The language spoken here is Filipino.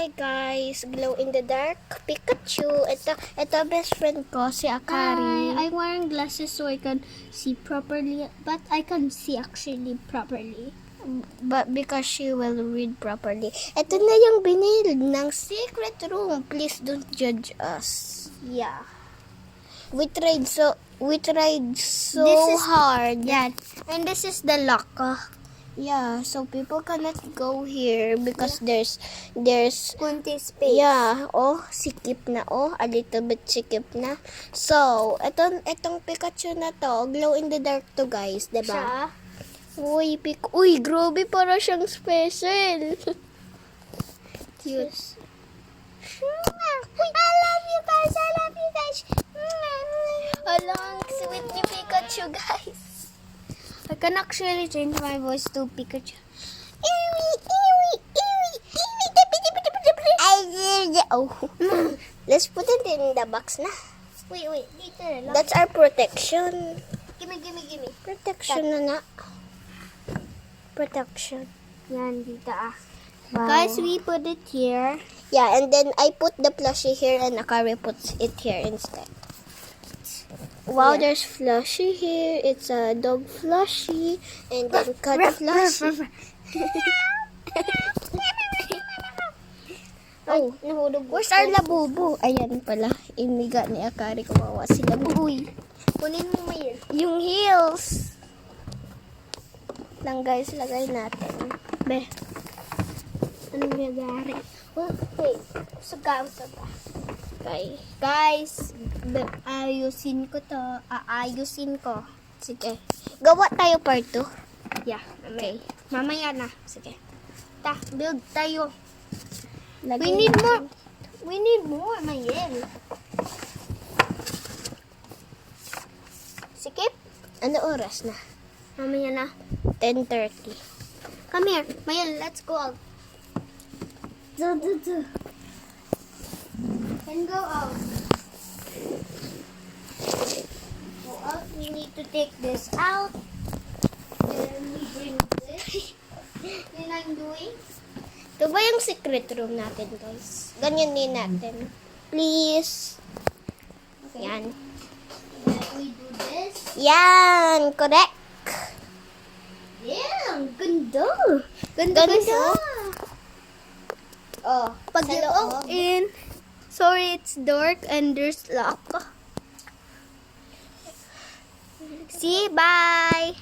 Hi guys, glow in the dark Pikachu. Ito best friend ko si Akari. I'm wearing glasses so I can see properly, but I can see actually properly. But because she will read properly. Ito na yung binil ng secret room. Please don't judge us. Yeah. We tried so This is- hard. Yeah. And this is the lock. Yeah, so people cannot go here because there's Kunti space. yeah, sikip na, a little bit sikip na. So, etong Pikachu na to, glow in the dark to guys, diba? Siya. Uy, grabe, para siyang special. Cute. I love you guys, Alang, sweet ni Pikachu, guys. I can actually change my voice to Pikachu. Oh, let's put it in the box na. Wait, dito na lang. That's our protection. Gimme. Protection na. Protection. Yan, dito Wow. Guys, we put it here. Yeah, and then I put the plushie here and Akari puts it here instead. Wow, Yeah. there's plushie here. It's a dog plushie and then cat plushie. Oh, nahulog. where's our labubo? Ayan pala, imiga ni Akari, kawawa si labubo. Kunin mo mo yun. Yung heels. Lang guys, lagay natin. Be. Anong nangyari? Wait, suga. Okay. Guys, ayusin ko. Sige. Gawa tayo part 2. Yeah, Okay. mamaya na. Sige. Build tayo. Lagay We need natin. more. We need more, Mayel. Sikip? Ano oras na? Mamaya na. 10:30. Come here, Mayel, let's go out. And go out. Go out. We need to take this out. Then we bring this. Then I'm doing. Ito ba yung secret room natin, guys? Ganyan din natin. Please. Okay. Yan. Then we do this. Yan! Correct! Yeah, ang ganda. Ganda. Oh, pag sa you loob. walk in, sorry, it's dark and there's lock. See, bye.